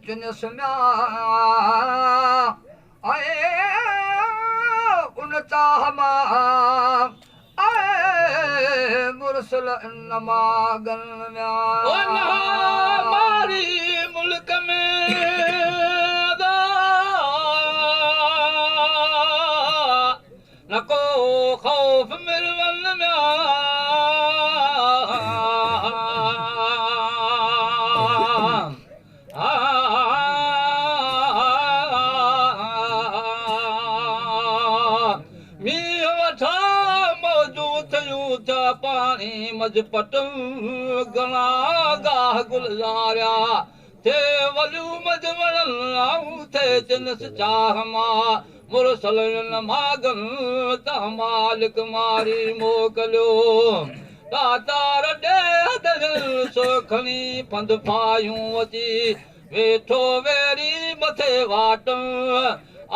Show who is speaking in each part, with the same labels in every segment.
Speaker 1: चुनिसम्या आए उन चाहमा आए मुरसल नमागन म्या
Speaker 2: मारी मुल्क में न को खौफ मिलवन म्या पानी मज पट गणा गाह गुलजारिया थे वलू मज वणन थे जिनस चाह मां मुरसल मागन ता मालिक मारी मोकलियो तातार ॾे दिल सोखणी पंध फायूं अची वेठो वेरी मथे वाट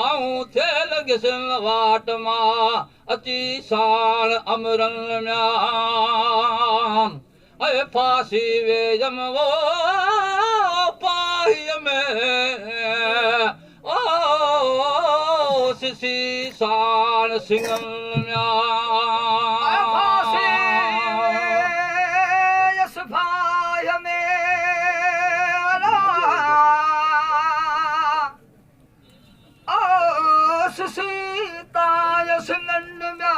Speaker 2: आऊं थे लॻियसि वाट मां अची साण अमरन म्या ऐं फासी वेजम वो पाहीअ में ओ सिसी साण सिंगन म्या
Speaker 1: सीता यसनन म्या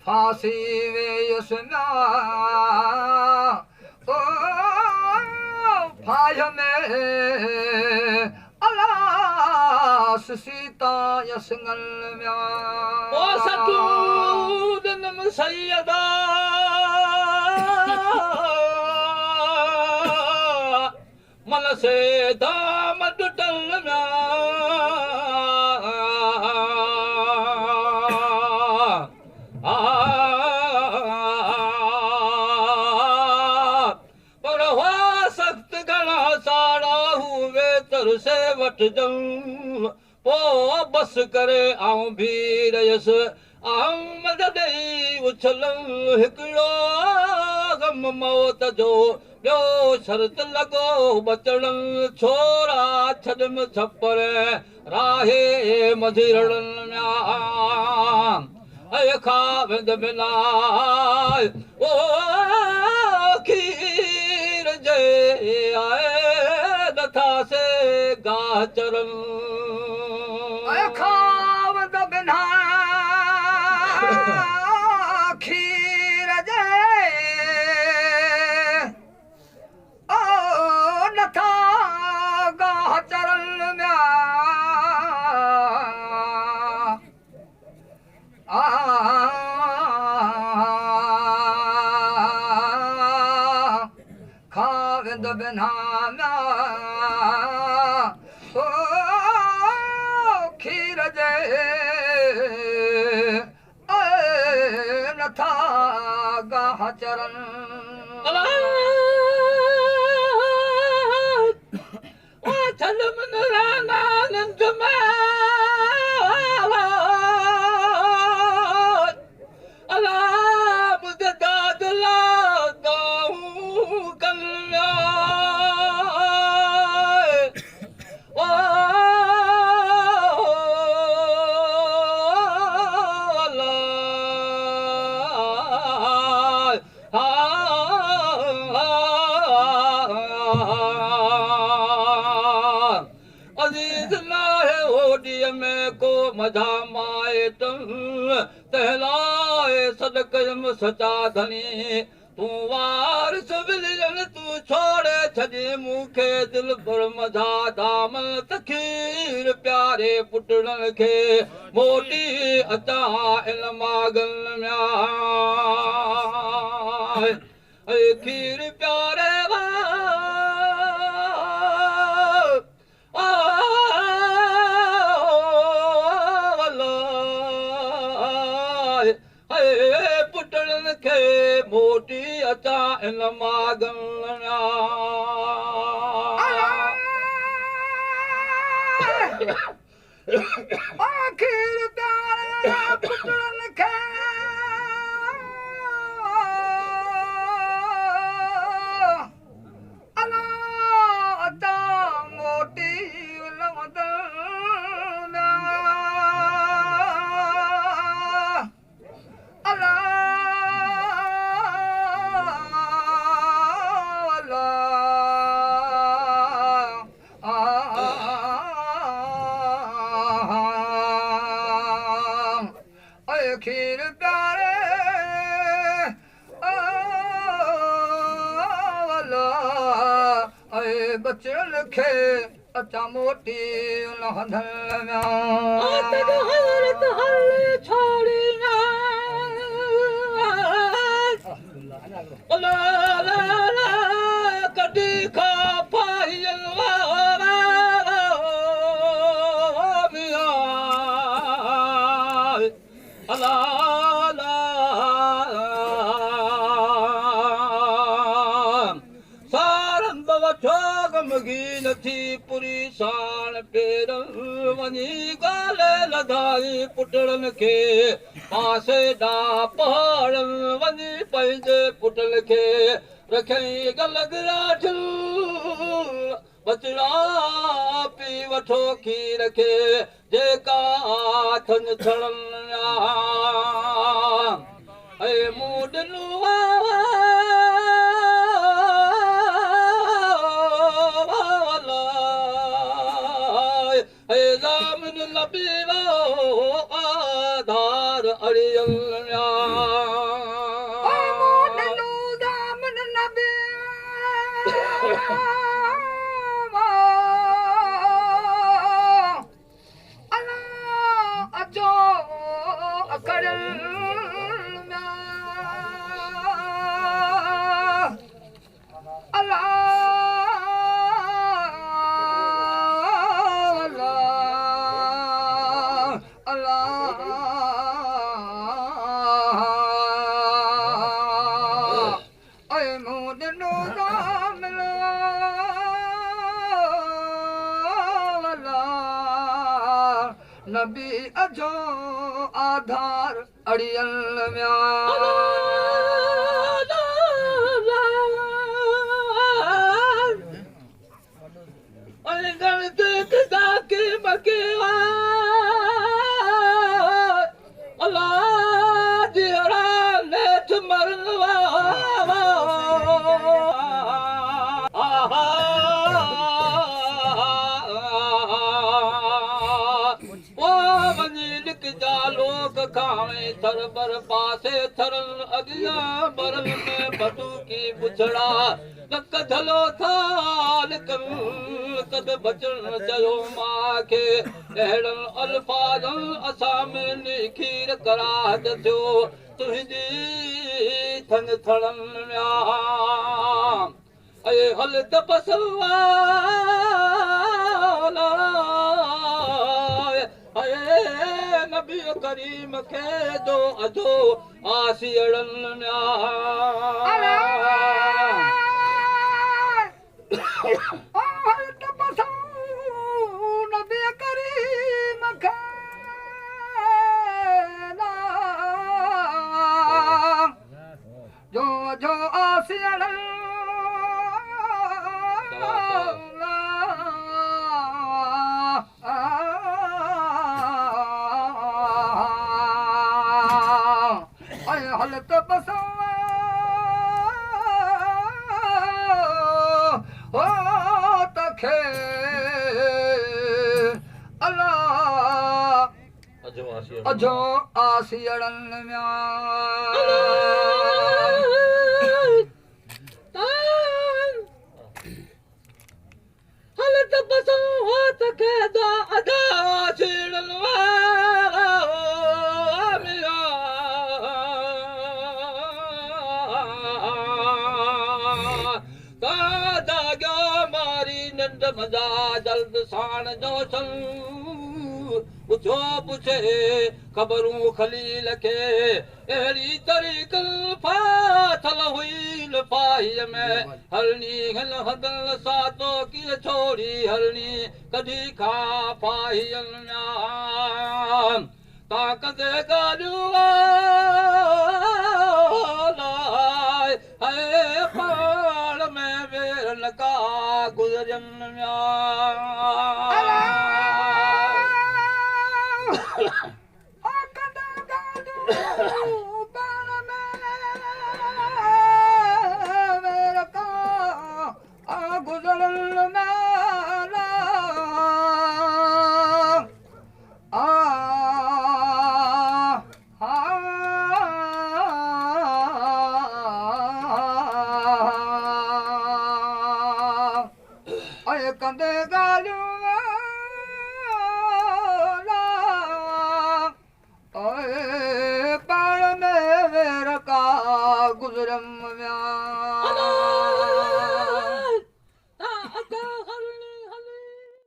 Speaker 1: फांसी वे यसना ओ फाय में अलास सीता यसनन म्या
Speaker 2: ओ सतूद नम सैयदा मन से दाम टुटल म्या पर हुआ सख्त घणा साड़ा हुए तर से वठ जऊं पो बस करे आऊं भी रहियसि मदद ॾेई उछलऊं हिकिड़ो गम मौत जो ॿियो शर्त लॻो बचण छोरा छॾम छपर राहे मधिरड़न म्या ऐं खाविंद बिना ओ खीर जे आए नथा से गाह चरन
Speaker 1: खाविंद बिना खीर जे ओ नथा गाह चरन म्या खाविंद बिना म्या ओ खीर जे नथा गाह चरन
Speaker 2: अजीज नाहे होडीअ में को मजा माए तहलाए सदकयम सचा धनी तूं वारिस विलिजन तूं छोड़े छॾी मूंखे दिल पर मजा दामन तखीर प्यारे पुटड़न खे मोटी अचां इन मागन म्या खीर प्यारे पुटड़न खे मोटी अचां इन मागन म्या
Speaker 1: आखिर प्यारे बचल खे अचा मोटी न हंधल
Speaker 2: कॾहिं खां पायल मगी नथी पुरी साण पेरन वञी ॻाल्हि लधाई पुटड़नि खे पासे ॾांहुं पहाड़नि वञी पंहिंजे पुटनि खे रखई गलगराठ बचड़ा पी वठो खीर खे जेका अथनि छड़नि ऐं मूं ॾिनो आधार अड़ियल
Speaker 1: अचो अकड़ल नबी अजो आधार अड़ियल खावे थर बर पासे थरल अगिया बरल में बटूकी बुछड़ा नक झलो था निकल कद बचन चयो मां के अहड़न अल्फाजन असा में खीर कराहत थियो तुंहिंजी थन थड़न ऐ हल त बसवा नबी करीम खे जो अजो आसियड़न नबी करीम खे जो अजो आसियड़न हलत बसा हो तखे अल्लाह अजो आसियड़न हलत बसा हो तखे अदा आसियड़न मजा जल्द साण जो पुछो पुछे ख़बरूं खलील खे अहिड़ी तरीक़ फाथल हुई लिफाहीअ में हलनी हिल हदल सातो कीअं छोड़ी हलनी कॾहिं खां पाहियल तव्हां कंदे ॻाल्हियूं पाण में वेरन का गुज़रन कंदे ॻाल्हियूं पाण में वेर का गुज़रम